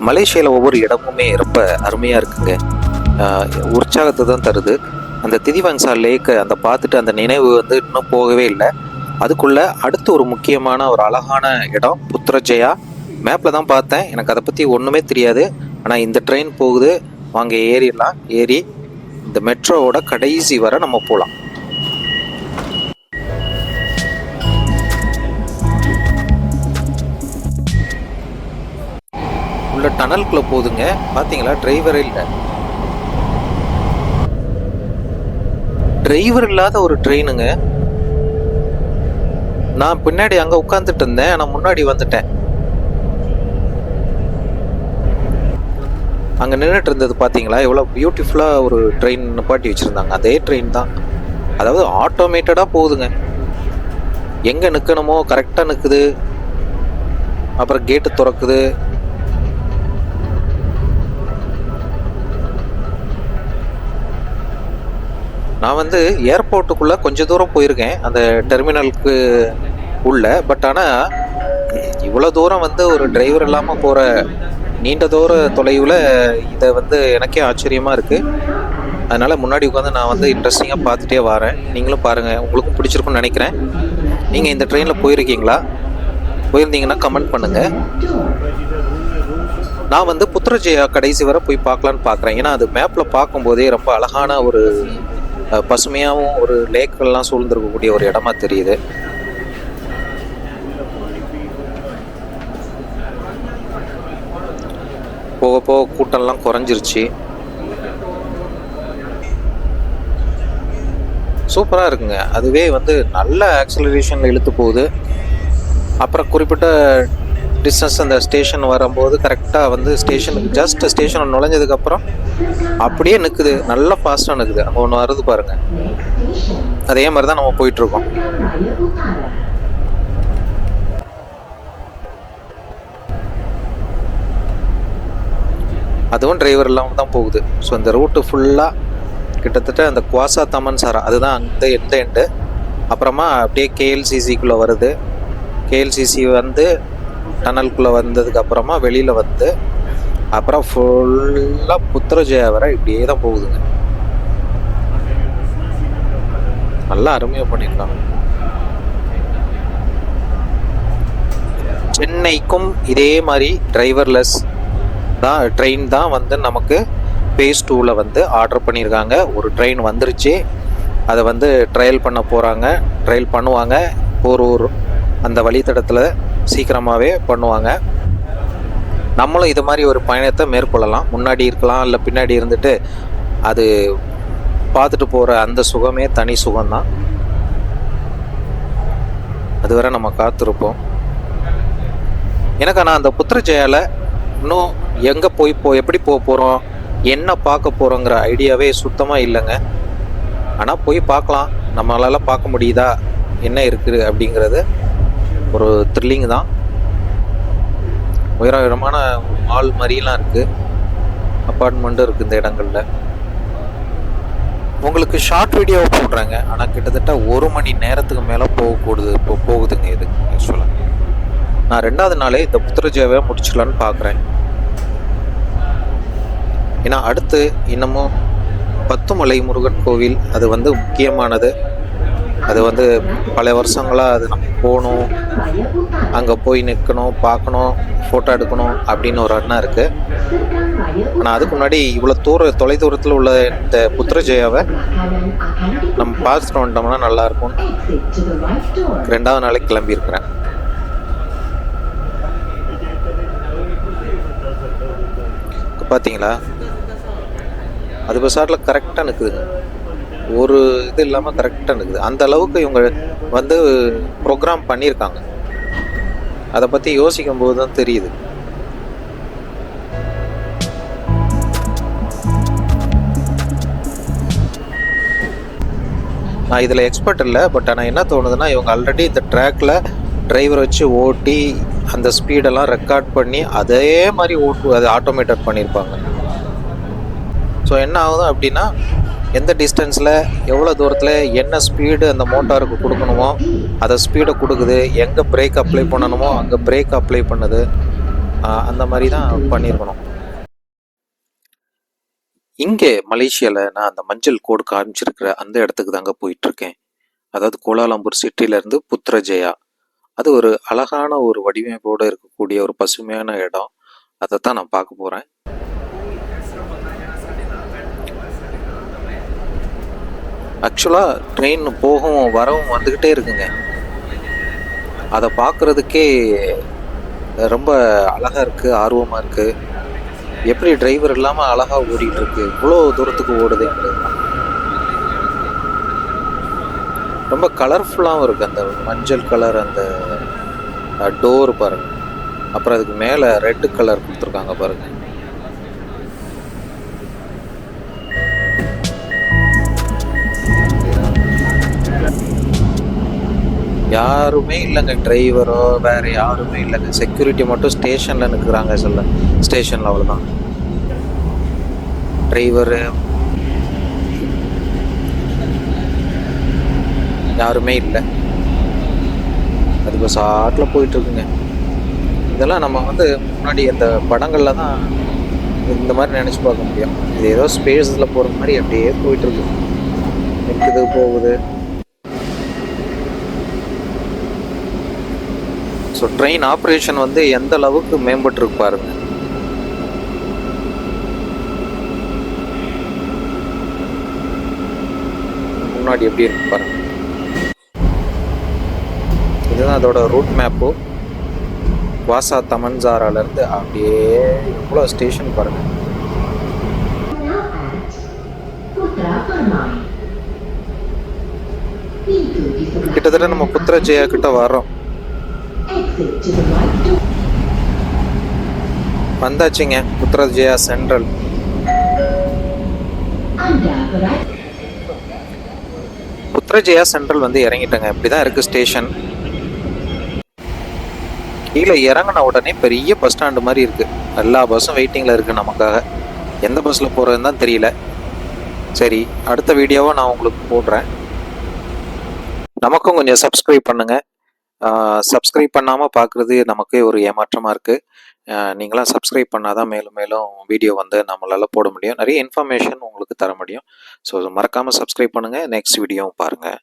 மலேசியாவில் ஒவ்வொரு இடமுமே ரொம்ப அருமையாக இருக்குங்க. உற்சாகத்தை தான் தருது. அந்த திதிவங்சா லேக்கை அந்த பார்த்துட்டு அந்த நினைவு வந்து இன்னும் போகவே இல்லை. அதுக்குள்ளே அடுத்து ஒரு முக்கியமான ஒரு அழகான இடம் புத்ரஜயா. மேப்பில் தான் பார்த்தேன், எனக்கு அதை பற்றி ஒன்றுமே தெரியாது. ஆனால் இந்த ட்ரெயின் போகுது, வாங்க ஏறிடலாம். ஏறி இந்த மெட்ரோவோட கடைசி வரை நம்ம போகலாம். உள்ள டனலுக்குள்ளே போகுதுங்க. பார்த்தீங்களா, டிரைவரே இல்லை. டிரைவர் இல்லாத ஒரு ட்ரெயினுங்க. நான் பின்னாடி அங்கே உட்காந்துட்டு இருந்தேன், ஆனால் முன்னாடி வந்துட்டேன். அங்கே நின்றுட்டு இருந்தது பார்த்தீங்களா, எவ்வளோ பியூட்டிஃபுல்லாக ஒரு ட்ரெயின் நிப்பாட்டி வச்சுருந்தாங்க. அதே ட்ரெயின் தான், அதாவது ஆட்டோமேட்டடாக போகுதுங்க. எங்கே நிற்கணுமோ கரெக்டாக நிற்குது. அப்புறம் கேட்டு திறக்குது. நான் வந்து ஏர்போர்ட்டுக்குள்ளே கொஞ்சம் தூரம் போயிருக்கேன், அந்த டெர்மினலுக்கு உள்ள. பட் ஆனால் இவ்வளோ தூரம் வந்து ஒரு டிரைவர் இல்லாமல் போகிற நீண்ட தூர தொலைவில் இதை வந்து எனக்கே ஆச்சரியமாக இருக்குது. அதனால் முன்னாடி உட்காந்து நான் வந்து இன்ட்ரெஸ்டிங்காக பார்த்துட்டே வரேன். நீங்களும் பாருங்கள், உங்களுக்கும் பிடிச்சிருக்குன்னு நினைக்கிறேன். நீங்கள் இந்த ட்ரெயினில் போயிருக்கீங்களா? போயிருந்தீங்கன்னா கமெண்ட் பண்ணுங்கள். நான் வந்து புத்ரஜயா கடைசி வரை போய் பார்க்கலான்னு பார்க்குறேன். ஏன்னா அது மேப்பில் பார்க்கும்போதே ரொம்ப அழகான ஒரு பசுமையாகவும் ஒரு லேக்கெல்லாம் சூழ்ந்திருக்கக்கூடிய ஒரு இடமா தெரியுது. போக போக கூட்டம்லாம் குறைஞ்சிருச்சு. சூப்பராக இருக்குங்க. அதுவே வந்து நல்ல ஆக்சலரேஷனில் இழுத்து போகுது. அப்புறம் குறிப்பிட்ட டிஸ்டன்ஸ் அந்த ஸ்டேஷன் வரும்போது கரெக்டாக வந்து ஸ்டேஷனுக்கு ஜஸ்ட் ஸ்டேஷன் நுழைஞ்சதுக்கப்புறம் அப்படியே நிற்குது. நல்லா ஃபாஸ்ட்டாக நிற்குது. அங்கே ஒன்று வருது பாருங்கள். அதே மாதிரி தான் நம்ம போயிட்டுருக்கோம். அதுவும் டிரைவர் இல்லாமல் தான் போகுது. ஸோ இந்த ரூட்டு ஃபுல்லாக கிட்டத்தட்ட அந்த குவாசா தமன் சாரா அதுதான் அந்த எந்த எண்டு. அப்புறமா அப்படியே கேஎல்சிசிக்குள்ளே வருது. கேஎல்சிசி வந்து டனலுக்குள்ளே வந்ததுக்கு அப்புறமா வெளியில் வந்து அப்புறம் ஃபுல்லாக புத்ரஜயா வரை இப்படியே தான் போகுதுங்க. நல்லா அருமையாக பண்ணியிருக்காங்க. சென்னைக்கும் இதே மாதிரி டிரைவர்லெஸ் தான் ட்ரெயின் தான் வந்து நமக்கு phase 2ல் வந்து ஆர்டர் பண்ணியிருக்காங்க. ஒரு ட்ரெயின் வந்துருச்சு, அதை வந்து ட்ரையல் பண்ண போகிறாங்க. ட்ரையல் பண்ணுவாங்க போரூர் அந்த வழித்தடத்தில் சீக்கிரமாகவே பண்ணுவாங்க. நம்மளும் இது மாதிரி ஒரு பயணத்தை மேற்கொள்ளலாம். முன்னாடி இருக்கலாம், இல்லை பின்னாடி இருந்துட்டு அது பார்த்துட்டு போகிற அந்த சுகமே தனி சுகம்தான். அதுவரை நம்ம காத்திருப்போம். எனக்கு ஆனால் அந்த புத்ரஜயாவில் இன்னும் எங்கே எப்படி போக போகிறோம், என்ன பார்க்க போகிறோங்கிற ஐடியாவே சுத்தமாக இல்லைங்க. ஆனால் போய் பார்க்கலாம். நம்மளால் பார்க்க முடியுதா, என்ன இருக்குது அப்படிங்கிறது ஒரு த்ரில்லிங் தான். உயரமான மால் மாதிரிலாம் இருக்குது, அப்பார்ட்மெண்ட்டும் இருக்குது இந்த இடங்களில். உங்களுக்கு ஷார்ட் வீடியோ போடுறாங்க, ஆனால் கிட்டத்தட்ட 1 மணி நேரத்துக்கு மேலே போகுதுங்க இது ஆக்சுவலாக. நான் 2வது நாளே இந்த புத்ரஜயாவை முடிச்சிடலான்னு பார்க்குறேன். ஏன்னா அடுத்து இன்னமும் பத்துமலை முருகன் கோவில், அது வந்து முக்கியமானது. அது வந்து பல வருஷங்களாக அது நம்ம போகணும், அங்கே போய் நிற்கணும், பார்க்கணும், ஃபோட்டோ எடுக்கணும் அப்படின்னு ஒரு எண்ணம் இருக்குது. ஆனால் அதுக்கு முன்னாடி இவ்வளோ தொலைதூரத்தில் உள்ள இந்த புத்ரஜயாவை நம்ம பார்த்துட்டு வந்துட்டோம்னா நல்லாயிருக்கும். 2வது நாளைக்கு கிளம்பியிருக்கிறேன். பார்த்தீங்களா, அது பஸ்ஸாட்டில் கரெக்டாக நிற்குதுங்க. ஒரு இது இல்லாமல் கரெக்டாக நிற்குது. அந்த அளவுக்கு இவங்க வந்து ப்ரோக்ராம் பண்ணியிருக்காங்க. அதை பற்றி யோசிக்கும் போது தான் தெரியுது. நான் இதில் எக்ஸ்பர்ட் இல்லை, பட் ஆனால் என்ன தோணுதுன்னா, இவங்க ஆல்ரெடி இந்த ட்ராக்கில் டிரைவர் வச்சு ஓட்டி அந்த ஸ்பீடெல்லாம் ரெக்கார்ட் பண்ணி அதே மாதிரி அது ஆட்டோமேட்டட் பண்ணியிருப்பாங்க. ஸோ என்ன ஆகுது அப்படின்னா, எந்த டிஸ்டன்ஸில் எவ்வளோ தூரத்தில் என்ன ஸ்பீடு அந்த மோட்டாருக்கு கொடுக்கணுமோ அதை ஸ்பீடை கொடுக்குது. எங்கே பிரேக் அப்ளை பண்ணணுமோ அங்கே பிரேக் அப்ளை பண்ணுது. அந்த மாதிரி தான் பண்ணியிருக்கணும். இங்கே மலேசியாவில் நான் அந்த மஞ்சள் கோடு காமிச்சிருக்கிற அந்த இடத்துக்கு தாங்க போயிட்டுருக்கேன். அதாவது கோலாலம்பூர் சிட்டிலேருந்து புத்ரஜயா. அது ஒரு அழகான ஒரு வடிவமைப்போடு இருக்கக்கூடிய ஒரு பசுமையான இடம். அதை தான் நான் பார்க்க போகிறேன். ஆக்சுவலாக ட்ரெயின் போகவும் வரவும் வந்துக்கிட்டே இருக்குங்க. அதை பார்க்குறதுக்கே ரொம்ப அழகாக இருக்குது, ஆர்வமாக இருக்குது. எப்படி டிரைவர் இல்லாமல் அழகாக ஓடிட்டு இருக்கு, இவ்வளோ தூரத்துக்கு ஓடுதுங்கிறது. ரொம்ப கலர்ஃபுல்லாகவும் இருக்குது. அந்த மஞ்சள் கலர் அந்த டோர் பாருங்க. அப்புறம் அதுக்கு மேலே ரெட் கலர் கொடுத்துருக்காங்க பாருங்க. யாருமே இல்லைங்க, டிரைவரோ வேற யாருமே இல்லைங்க. செக்யூரிட்டி மட்டும் ஸ்டேஷனில் நிற்கிறாங்க. ஸ்டேஷனில் அவ்வளோதான். டிரைவரு யாருமே இல்லை. அது சாட்டில் போயிட்டுருக்குங்க. இதெல்லாம் நம்ம முன்னாடி அந்த படங்களில் தான் இந்த மாதிரி நினச்சி பார்க்க முடியும். இது ஏதோ ஸ்பேஸில் போகிற மாதிரி அப்படியே போயிட்டுருக்கு. நிற்குது, போகுது. ஸோ ட்ரெயின் ஆப்ரேஷன் எந்த அளவுக்கு மேம்பட்டுருக்கு பாருங்க. முன்னாடி எப்படி இருக்கு பாருங்க. இதுதான் அதோட ரூட் மேப்பு. வாசா தமன்சாராலேருந்து அப்படியே எவ்வளோ ஸ்டேஷன் பாருங்க. கிட்டத்தட்ட நம்ம புத்ரஜயா கிட்ட வர்றோம். வந்தாச்சுங்க புத்ரஜயா சென்ட்ரல். புத்ரஜயா சென்ட்ரல் இறங்கிட்டேங்க. இப்படிதான் இருக்கு ஸ்டேஷன். கீழே இறங்கின உடனே பெரிய பஸ் ஸ்டாண்டு மாதிரி இருக்கு. எல்லா பஸ்ஸும் வெயிட்டிங்கில் இருக்கு நமக்காக. எந்த பஸ்ஸில் போகிறதுன்னு தான் தெரியல. சரி, அடுத்த வீடியோவை நான் உங்களுக்கு போடுறேன். நமக்கும் கொஞ்சம் சப்ஸ்கிரைப் பண்ணுங்கள். சப்ஸ்கிரைப் பண்ணாமல் பார்க்குறது நமக்கே ஒரு ஏமாற்றமாக இருக்குது. நீங்களாம் சப்ஸ்கிரைப் பண்ணால் தான் மேலும் மேலும் வீடியோ நம்மளால் போட முடியும். நிறைய இன்ஃபர்மேஷன் உங்களுக்கு தர முடியும். ஸோ மறக்காமல் சப்ஸ்கிரைப் பண்ணுங்கள். நெக்ஸ்ட் வீடியோவும் பாருங்கள்.